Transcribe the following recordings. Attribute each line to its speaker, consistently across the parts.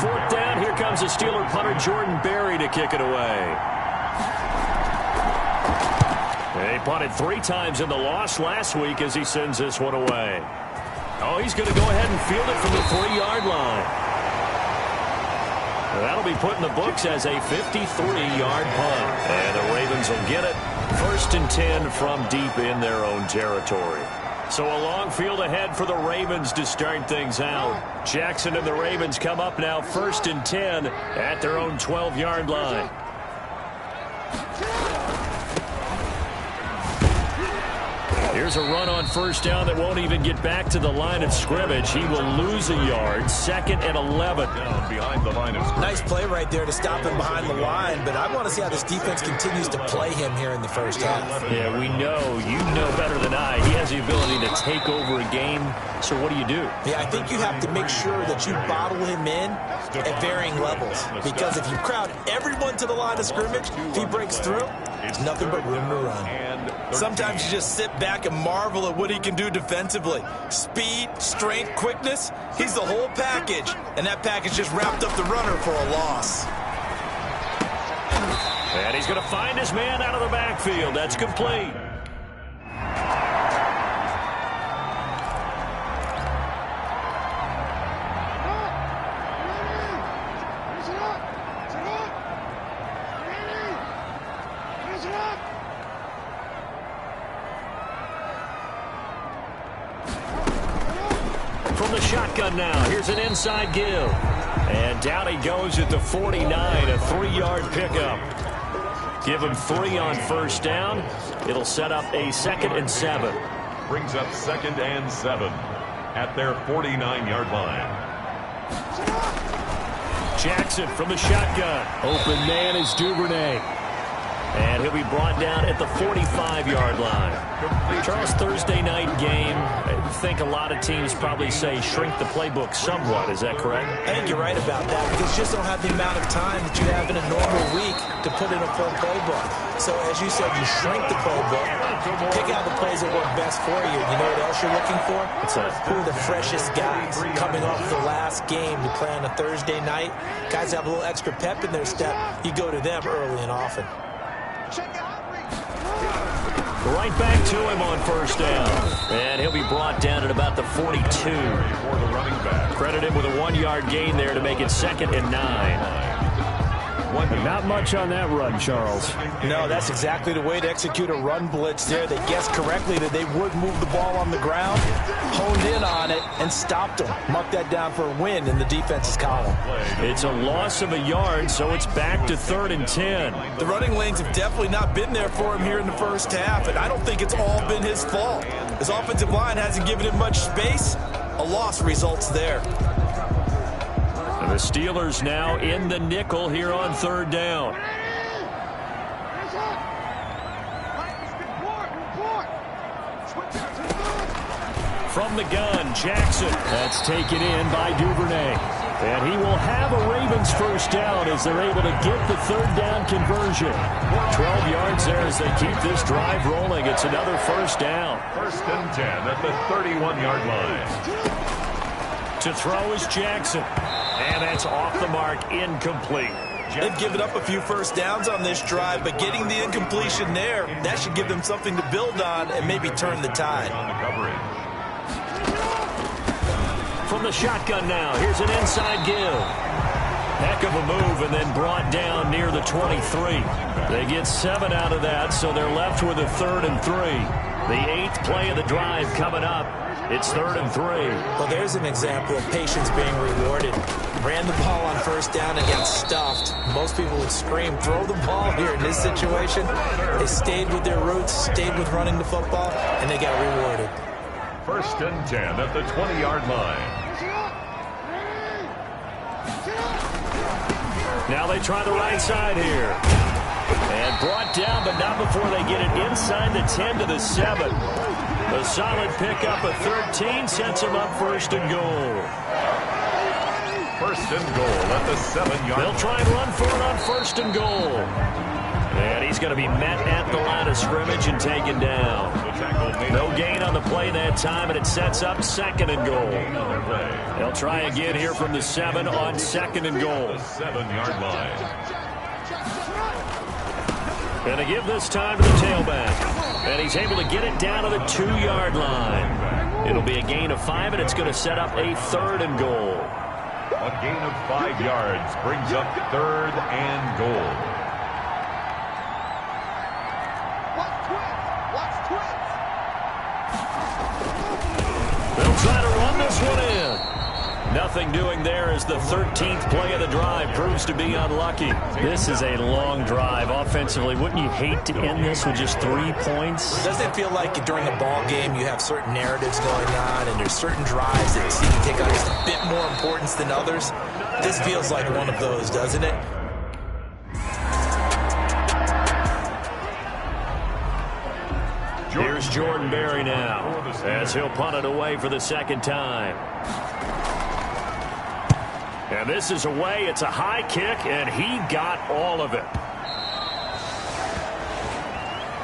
Speaker 1: fourth down, here comes the Steeler punter Jordan Berry to kick it away. They punted 3 times in the loss last week as he sends this one away. Oh, he's going to go ahead and field it from the 3-yard line. That'll be put in the books as a 53-yard punt. And the Ravens will get it. 1st and 10 from deep in their own territory. So a long field ahead for the Ravens to start things out. Jackson and the Ravens come up now 1st and 10 at their own 12-yard line. Here's a run on 1st down that won't even get back to the line of scrimmage. He will lose a yard. 2nd and 11.
Speaker 2: Down behind the line of scrimmage.
Speaker 3: Nice play right there to stop him behind the line, but I want to see how this defense continues to play him here in the first half.
Speaker 1: Yeah, we know. You know better than I. He has the ability to take over a game. So what do you do?
Speaker 3: Yeah, I think you have to make sure that you bottle him in at varying levels. Because if you crowd everyone to the line of scrimmage, if he breaks through, there's nothing but room to run.
Speaker 4: Sometimes you just sit back and marvel at what he can do defensively. Speed, strength, quickness, he's the whole package. And that package just wrapped up the runner for a loss.
Speaker 1: And he's going to find his man out of the backfield. That's complete. From the shotgun now, here's an inside give. And down he goes at the 49, a 3-yard pickup. Give him 3 on 1st down. It'll set up a 2nd and 7.
Speaker 2: Brings up 2nd and 7 at their 49-yard line.
Speaker 1: Jackson from the shotgun. Open man is Duvernay. And he'll be brought down at the 45-yard line. Charles, Thursday night game, I think a lot of teams probably say shrink the playbook somewhat. Is that correct?
Speaker 3: I think you're right about that because you just don't have the amount of time that you have in a normal week to put in a full playbook. So as you said, you shrink the playbook, pick out the plays that work best for you. You know what else you're looking for? Who are the freshest guys coming off the last game to play on a Thursday night? Guys have a little extra pep in their step. You go to them early and often.
Speaker 1: Right back to him on 1st down. And he'll be brought down at about the 42.
Speaker 2: For the running back.
Speaker 1: Credit him with a 1-yard gain there to make it 2nd and 9. Not much on that run, Charles.
Speaker 3: No, that's exactly the way to execute a run blitz there. They guessed correctly that they would move the ball on the ground, honed in on it, and stopped them. Mark that down for a win in the defense's column.
Speaker 1: It's a loss of a yard, so it's back to 3rd and 10.
Speaker 4: The running lanes have definitely not been there for him here in the first half, and I don't think it's all been his fault. His offensive line hasn't given him much space. A loss results there.
Speaker 1: The Steelers now in the nickel here on 3rd down. From the gun, Jackson. That's taken in by Duvernay. And he will have a Ravens 1st down as they're able to get the 3rd down conversion. 12 yards there as they keep this drive rolling. It's another 1st down.
Speaker 2: 1st and 10 at the 31-yard line.
Speaker 1: To throw is Jackson. And that's off the mark, incomplete.
Speaker 4: They've given up a few 1st downs on this drive, but getting the incompletion there, that should give them something to build on and maybe turn the tide.
Speaker 2: On the coverage.
Speaker 1: From the shotgun now, here's an inside give. Heck of a move and then brought down near the 23. They get 7 out of that, so they're left with a 3rd and 3. The 8th play of the drive coming up. It's 3rd and 3.
Speaker 3: Well, there's an example of patience being rewarded. Ran the ball on 1st down and got stuffed. Most people would scream, throw the ball here. In this situation, they stayed with their roots, stayed with running the football, and they got rewarded.
Speaker 2: 1st and 10 at the 20-yard line.
Speaker 1: Now they try the right side here. And brought down, but not before they get it inside the 10 to the 7. A solid pickup of 13 sets him up 1st and goal.
Speaker 2: 1st and goal at the 7-yard line.
Speaker 1: They'll try and run for it on 1st and goal. And he he's going to be met at the line of scrimmage and taken down. No gain on the play that time, and it sets up 2nd and goal. They'll try again here from the 7 on 2nd and goal.
Speaker 2: 7-yard line.
Speaker 1: And to give this time to the tailback. And he's able to get it down to the 2-yard line. It'll be a gain of 5, and it's going to set up a 3rd and goal.
Speaker 2: A gain of 5 yards brings up 3rd and goal.
Speaker 1: They'll try to run this one in. Nothing doing there as the 13th play of the drive proves to be unlucky. This is a long drive offensively. Wouldn't you hate to end this with just 3 points?
Speaker 3: Doesn't it feel like during a ball game you have certain narratives going on and there's certain drives that seem to take on just a bit more importance than others? This feels like one of those, doesn't it?
Speaker 1: Here's Jordan Berry now as he'll punt it away for the 2nd time. And this is away. It's a high kick, and he got all of it.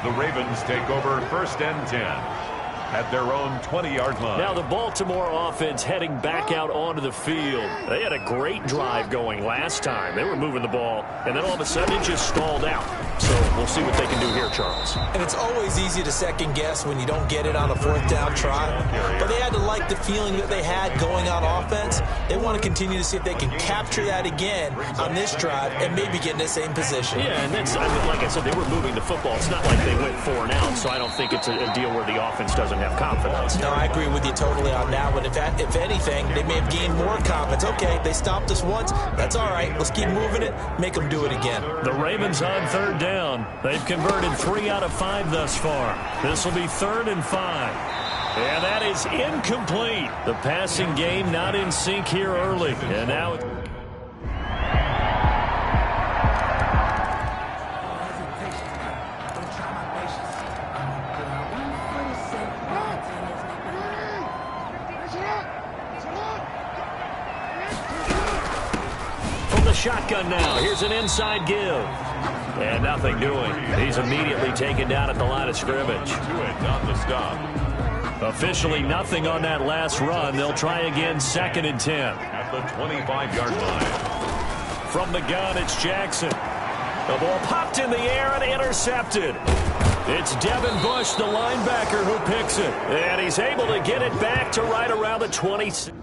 Speaker 2: The Ravens take over 1st and 10 at their own 20-yard line.
Speaker 1: Now the Baltimore offense heading back out onto the field. They had a great drive going last time. They were moving the ball, and then all of a sudden it just stalled out. So we'll see what they can do here, Charles.
Speaker 3: And it's always easy to second guess when you don't get it on a 4th down try. But they had to like the feeling that they had going on offense. They want to continue to see if they can capture that again on this drive and maybe get in the same position.
Speaker 1: Yeah, and that's, I mean, like I said, they were moving the football. It's not like they went 4 and out, so I don't think it's a deal where the offense doesn't have confidence.
Speaker 3: No, I agree with you totally on that one. If anything, they may have gained more confidence. Okay, they stopped us once. That's all right. Let's keep moving it. Make them do it again.
Speaker 1: The Ravens on 3rd down. They've converted 3 out of 5 thus far. This will be 3rd and 5. And that is incomplete. The passing game not in sync here early. And now from the shotgun now. Here's an inside give. And nothing doing. He's immediately taken down at the line of scrimmage.
Speaker 2: To it on the stop.
Speaker 1: Officially nothing on that last run. They'll try again 2nd and 10.
Speaker 2: At the 25-yard line.
Speaker 1: From the gun, it's Jackson. The ball popped in the air and intercepted. It's Devin Bush, the linebacker, who picks it. And he's able to get it back to right around the 26.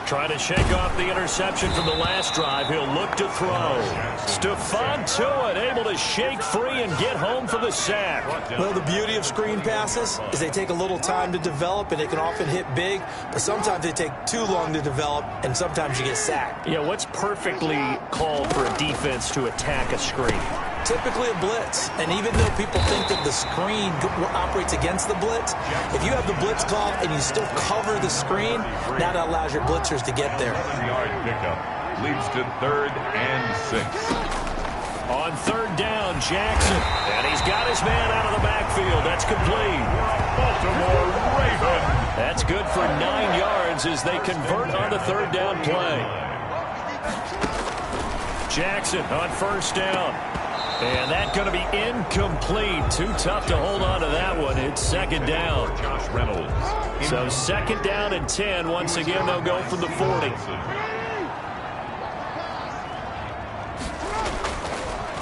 Speaker 1: Trying to shake off the interception from the last drive. He'll look to throw. Stephon Tuitt able to shake free and get home for the sack.
Speaker 3: Well, the beauty of screen passes is they take a little time to develop, and they can often hit big, but sometimes they take too long to develop, and sometimes you get sacked.
Speaker 1: Yeah, what's perfectly called for a defense to attack a screen?
Speaker 3: Typically a blitz, and even though people think that the screen operates against the blitz, if you have the blitz called and you still cover the screen, that allows your blitzers to get there.
Speaker 2: 7-yard pickup leads to 3rd and 6.
Speaker 1: On 3rd down, Jackson, and he's got his man out of the backfield. That's complete.
Speaker 2: Baltimore Ravens.
Speaker 1: That's good for 9 yards as they convert on the 3rd down play. Jackson on 1st down. And that's going to be incomplete. Too tough to hold on to that one. It's 2nd down.
Speaker 2: Josh Reynolds.
Speaker 1: So 2nd down and 10. Once again, they'll go from the 40.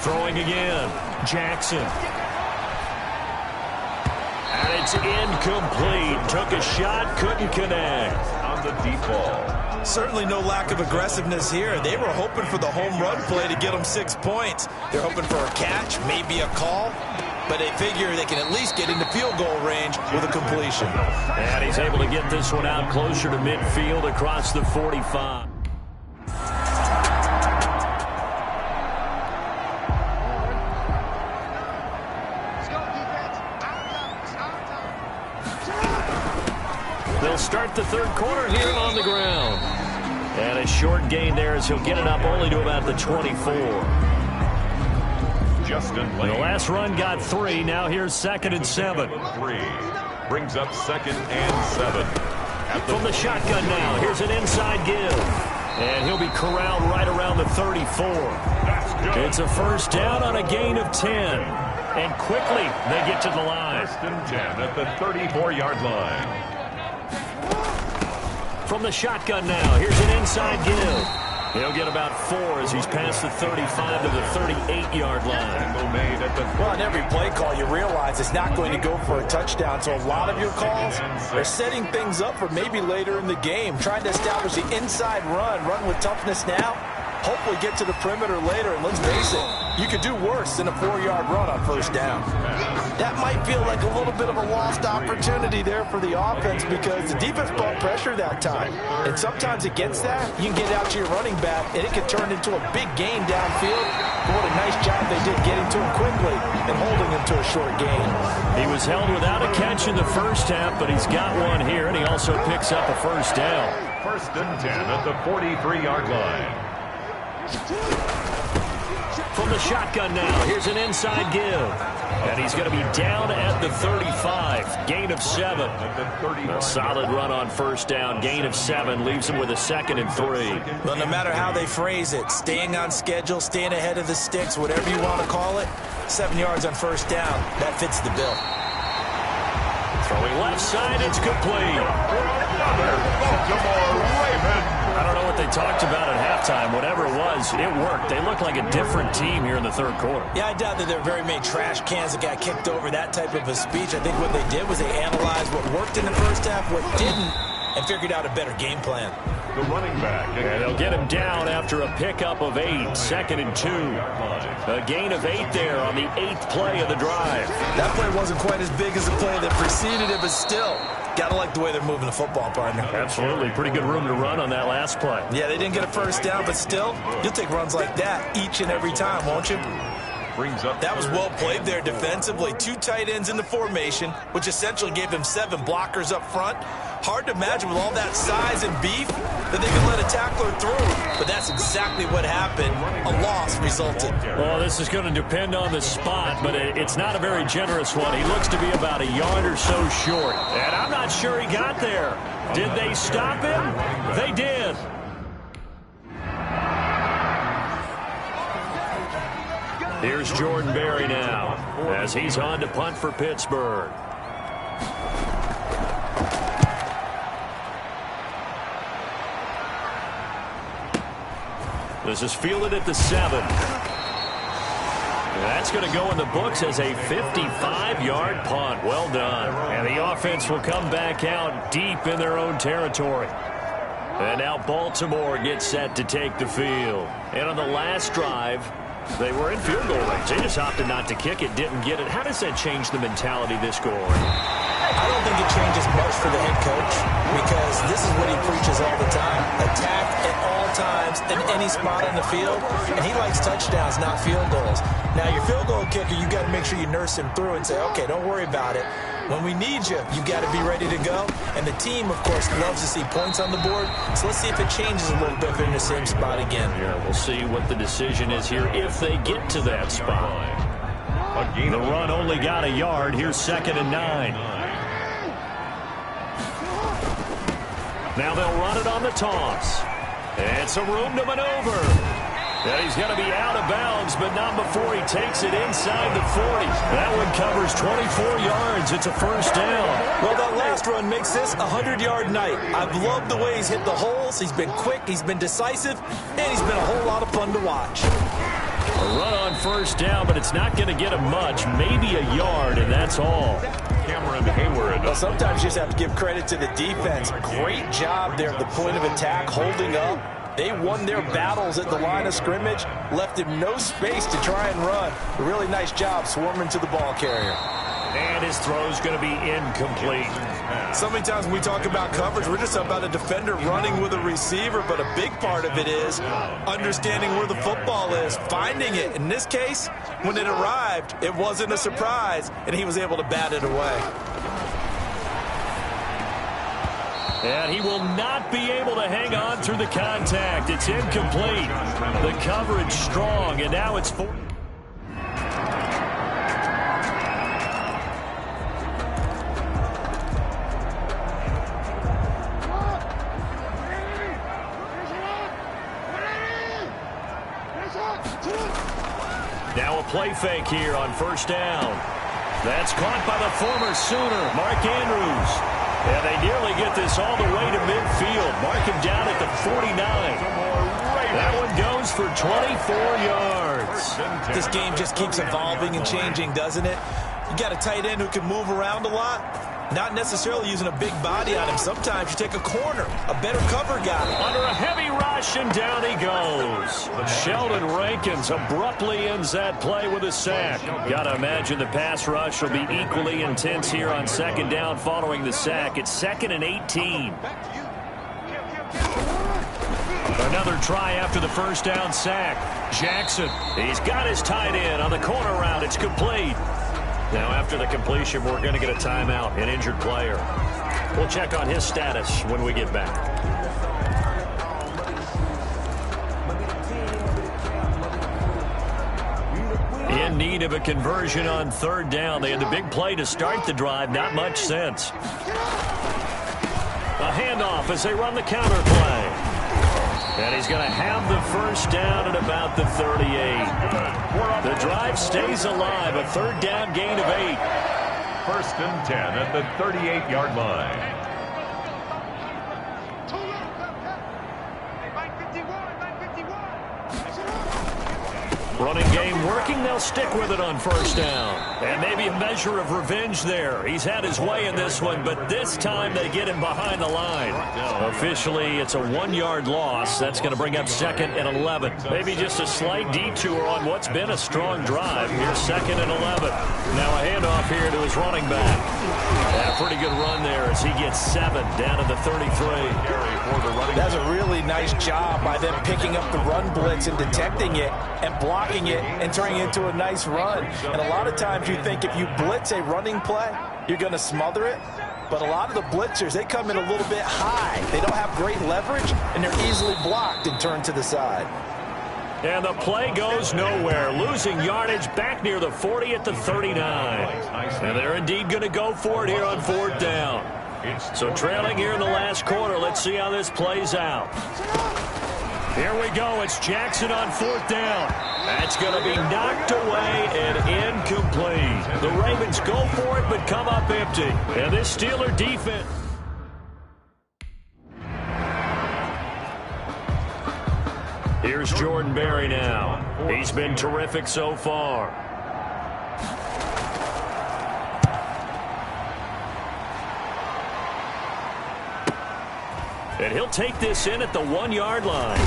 Speaker 1: Throwing again. Jackson. And it's incomplete. Took a shot, couldn't connect.
Speaker 2: On the deep ball.
Speaker 3: Certainly no lack of aggressiveness here. They were hoping for the home run play to get them 6 points. They're hoping for a catch, maybe a call, but they figure they can at least get into field goal range with a completion.
Speaker 1: And he's able to get this one out closer to midfield across the 45. They'll start the 3rd quarter here on the ground. And a short gain there as he'll get it up only to about the 24.
Speaker 2: Justin
Speaker 1: The
Speaker 2: Lane.
Speaker 1: last run got 3. Now here's 2nd and 7.
Speaker 2: 3 brings up 2nd and 7.
Speaker 1: From the shotgun now, here's an inside give. And he'll be corralled right around the 34.
Speaker 2: That's good.
Speaker 1: It's a first down on a gain of 10. And quickly, they get to the line.
Speaker 2: 1st and 10 at the 34-yard line.
Speaker 1: From the shotgun now, here's an inside give. He'll get about 4 as he's past the 35 to the 38-yard line.
Speaker 2: Tackle made at the
Speaker 4: Well, on every play call, you realize it's not going to go for a touchdown. So a lot of your calls are setting things up for maybe later in the game, trying to establish the inside run with toughness now, hopefully get to the perimeter later. And let's face it, you could do worse than a 4-yard run on first down. That might feel like a little bit of a lost opportunity there for the offense because the defense brought pressure that time. And sometimes against that, you can get out to your running back, and it can turn into a big gain downfield. But what a nice job they did getting to him quickly and holding him to a short gain.
Speaker 1: He was held without a catch in the first half, but he's got one here, and he also picks up a first down.
Speaker 2: 1st and 10 at the 43-yard line.
Speaker 1: From the shotgun now, here's an inside give. And he's going to be down at the 35. Gain of 7. A solid run on first down. Gain of 7 leaves him with a 2nd and 3.
Speaker 4: But no matter how they phrase it, staying on schedule, staying ahead of the sticks, whatever you want to call it, 7 yards on first down, that fits the bill.
Speaker 1: Throwing left side, it's complete.
Speaker 2: Another Baltimore Raven.
Speaker 1: I don't know what they talked about at halftime. Whatever it was, it worked. They look like a different team here in the third quarter.
Speaker 4: Yeah, I doubt that there are very many trash cans that got kicked over, that type of a speech. I think what they did was they analyzed what worked in the first half, what didn't, and figured out a better game plan.
Speaker 2: The running back.
Speaker 1: And they'll get him down after a pickup of 8. 2nd and 2. A gain of 8 there on the 8th play of the drive.
Speaker 4: That play wasn't quite as big as the play that preceded it, but still, got to like the way they're moving the football, partner.
Speaker 1: Absolutely. Pretty good room to run on that last play.
Speaker 4: Yeah, they didn't get a first down, but still, you'll take runs like that each and every time, won't you?
Speaker 2: Brings up.
Speaker 4: That was well played there defensively. 2 tight ends in the formation, which essentially gave him 7 blockers up front. Hard to imagine with all that size and beef that they could let a tackler through. But that's exactly what happened. A loss resulted.
Speaker 1: Well, this is going to depend on the spot, but it's not a very generous one. He looks to be about a yard or so short. And I'm not sure he got there. Did they stop him? They did. Here's Jordan Berry now as he's on to punt for Pittsburgh. This is fielded at the 7. That's going to go in the books as a 55-yard punt. Well done. And the offense will come back out deep in their own territory. And now Baltimore gets set to take the field. And on the last drive, they were in field goal range. They just opted not to kick it, didn't get it. How does that change the mentality this go on?
Speaker 4: I don't think it changes much for the head coach because this is what he preaches all the time. Attack at all times in any spot on the field, and he likes touchdowns, not field goals. Now, your field goal kicker, you got to make sure you nurse him through and say, okay, don't worry about it. When we need you, you got to be ready to go. And the team, of course, loves to see points on the board. So let's see if it changes a little bit if they're in the same spot again.
Speaker 1: Yeah, we'll see what the decision is here if they get to that spot. The run only got a yard. Here's 2nd and 9. Now they'll run it on the toss. And some room to maneuver. And he's going to be out of bounds, but not before he takes it inside the 40. That one covers 24 yards. It's a first down.
Speaker 4: Well, that last run makes this a 100-yard night. I've loved the way he's hit the holes. He's been quick, he's been decisive, and he's been a whole lot of fun to watch.
Speaker 1: A run on first down, but it's not going to get him much. Maybe a yard, and that's all.
Speaker 2: Cameron Hayward.
Speaker 4: Well, sometimes you just have to give credit to the defense. Great job there at the point of attack, holding up. They won their battles at the line of scrimmage, left him no space to try and run. A really nice job swarming to the ball carrier.
Speaker 1: And his throw's going to be incomplete.
Speaker 4: So many times when we talk about coverage, we're just about a defender running with a receiver, but a big part of it is understanding where the football is, finding it. In this case, when it arrived, it wasn't a surprise, and he was able to bat it away.
Speaker 1: And he will not be able to hang on through the contact. It's incomplete. The coverage strong, and now it's 4. play fake here on first down. That's caught by the former Sooner, Mark Andrews. And they nearly get this all the way to midfield. Mark him down at the 49. That one goes for 24 yards.
Speaker 3: This game just keeps evolving and changing, doesn't it? You got a tight end who can move around a lot. Not necessarily using a big body on him. Sometimes you take a corner, a better cover guy.
Speaker 1: Under a heavy rush, and down he goes. Sheldon Rankins abruptly ends that play with a sack. Got to imagine the pass rush will be equally intense here on second down following the sack. It's 2nd and 18. Another try after the first down sack. Jackson, he's got his tight end on the corner route. It's complete. Now, after the completion, we're going to get a timeout, an injured player. We'll check on his status when we get back. In need of a conversion on third down. They had the big play to start the drive. Not much sense. A handoff as they run the counter play. And he's going to have the first down at about the 38. The drive stays alive. A third down gain of 8.
Speaker 2: 1st and 10 at the 38-yard line.
Speaker 1: Running game working. They'll stick with it on first down. And maybe a measure of revenge there. He's had his way in this one, but this time they get him behind the line. Officially, it's a 1-yard loss. That's going to bring up 2nd and 11. Maybe just a slight detour on what's been a strong drive. Here's 2nd and 11. Now a handoff here to his running back. And a pretty good run there as he gets 7 down to the 33.
Speaker 4: That's a really nice job by them picking up the run blitz and detecting it and blocking it and turning it into a nice run. And a lot of times you think if you blitz a running play, you're going to smother it. But a lot of the blitzers, they come in a little bit high. They don't have great leverage, and they're easily blocked and turned to the side.
Speaker 1: And the play goes nowhere. Losing yardage back near the 40 at the 39. And they're indeed going to go for it here on 4th down. So trailing here in the last quarter. Let's see how this plays out. Here we go. It's Jackson on 4th down. That's going to be knocked away and incomplete. The Ravens go for it but come up empty. And this Steeler defense... Here's Jordan Berry now. He's been terrific so far. And he'll take this in at the 1-yard line.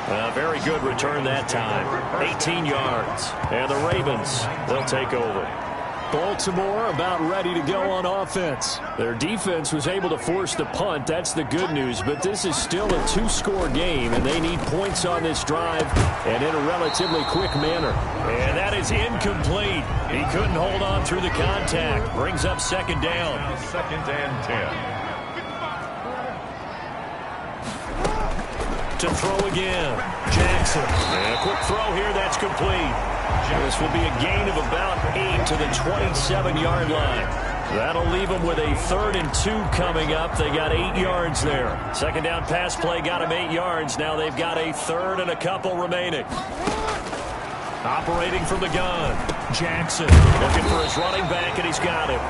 Speaker 1: A very good return that time. 18 yards. And the Ravens, they'll take over. Baltimore about ready to go on offense. Their defense was able to force the punt. That's the good news. But this is still a 2-score game, and they need points on this drive and in a relatively quick manner. And that is incomplete. He couldn't hold on through the contact. Brings up 2nd down.
Speaker 2: 2nd and 10.
Speaker 1: To throw again. Jackson. And a quick throw here. That's complete. This will be a gain of about 8 to the 27-yard line. That'll leave them with a 3rd and 2 coming up. They got 8 yards there. 2nd down pass play got them 8 yards. Now they've got a 3rd and a couple remaining. Operating from the gun. Jackson looking for his running back, and he's got him.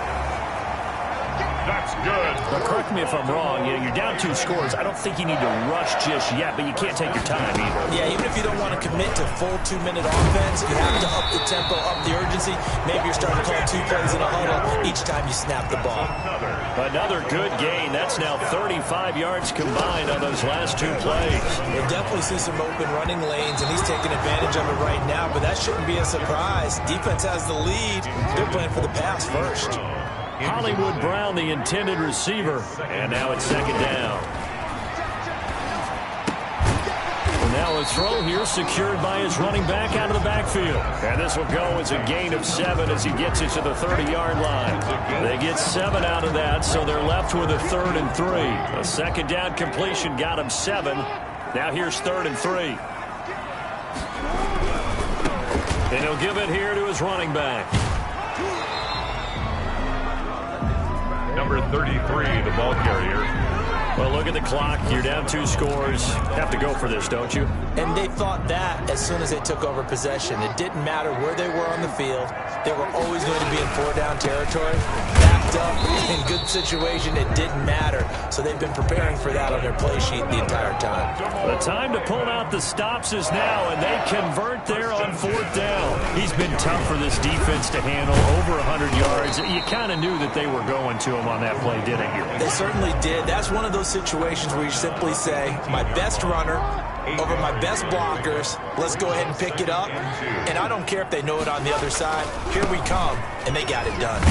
Speaker 2: That's good.
Speaker 1: But correct me if I'm wrong. You're down 2 scores. I don't think you need to rush just yet, but you can't take your time either.
Speaker 3: Yeah, even if you don't want to commit to full 2-minute offense, you have to up the tempo, up the urgency. Maybe you're starting to call 2 plays in a huddle each time you snap the ball.
Speaker 1: Another good gain. That's now 35 yards combined on those last 2 plays.
Speaker 3: We'll definitely see some open running lanes, and he's taking advantage of it right now, but that shouldn't be a surprise. Defense has the lead. They're playing for the pass first.
Speaker 1: Hollywood Brown, the intended receiver. And now it's 2nd down. And now a throw here secured by his running back out of the backfield. And this will go as a gain of 7 as he gets it to the 30-yard line. They get 7 out of that, so they're left with a 3rd and 3. A 2nd down completion got him 7. Now here's 3rd and 3. And he'll give it here to his running back.
Speaker 2: Number 33, the ball carrier,
Speaker 1: Well, look at the clock. You're down 2 scores. Have to go for this, don't you?
Speaker 3: And they thought that as soon as they took over possession. It didn't matter where they were on the field. They were always going to be in 4-down territory. Backed up, in good situation, it didn't matter. So they've been preparing for that on their play sheet the entire time.
Speaker 1: The time to pull out the stops is now, and they convert there on 4th down. He's been tough for this defense to handle, over 100 yards. You kind of knew that they were going to him on that play, didn't you?
Speaker 3: They certainly did. That's one of those situations where you simply say, my best runner over my best blockers, let's go ahead and pick it up. And I don't care if they know it on the other side. Here we come, and they got it done.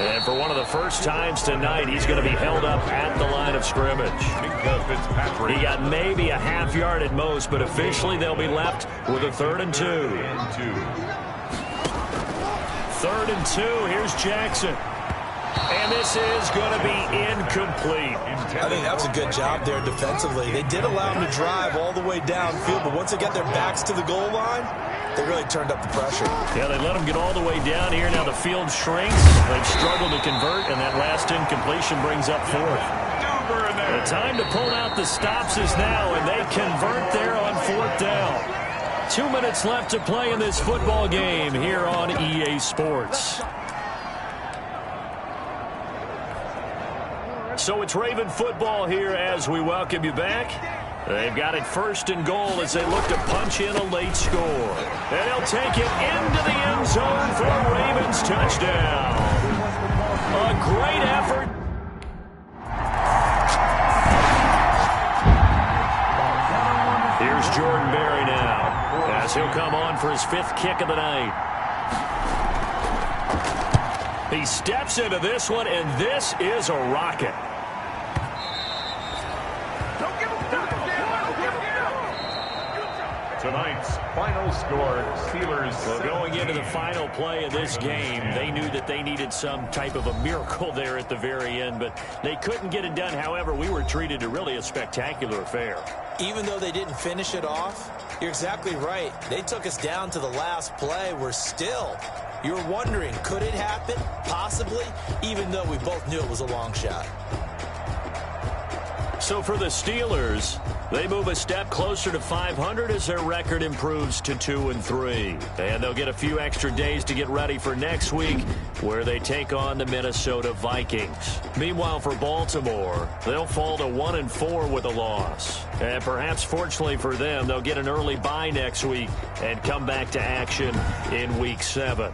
Speaker 1: And for one of the first times tonight, he's going to be held up at the line of scrimmage. He got maybe a half yard at most, but officially they'll be left with a 3rd and 2. 3rd and 2, here's Jackson. And this is going to be incomplete.
Speaker 3: I think that was a good job there defensively. They did allow him to drive all the way downfield, but once they got their backs to the goal line, they really turned up the pressure.
Speaker 1: Yeah, they let him get all the way down here. Now the field shrinks. They've struggled to convert, and that last incompletion brings up 4th. The time to pull out the stops is now, and they convert there on 4th down. 2 minutes left to play in this football game here on EA Sports. So it's Raven football here as we welcome you back. They've got it 1st and goal as they look to punch in a late score. And they'll take it into the end zone for a Ravens touchdown. A great effort. Here's Jordan Berry now as he'll come on for his 5th kick of the night. He steps into this one, and this is a rocket.
Speaker 2: Tonight's final score, Steelers.
Speaker 1: Well, going into the final play of this game, they knew that they needed some type of a miracle there at the very end, but they couldn't get it done. However, we were treated to really a spectacular affair.
Speaker 3: Even though they didn't finish it off, you're exactly right. They took us down to the last play. We're still, you're wondering, could it happen? Possibly, even though we both knew it was a long shot.
Speaker 1: So for the Steelers, they move a step closer to 500 as their record improves to 2-3. And they'll get a few extra days to get ready for next week, where they take on the Minnesota Vikings. Meanwhile, for Baltimore, they'll fall to 1-4 with a loss. And perhaps fortunately for them, they'll get an early bye next week and come back to action in Week 7.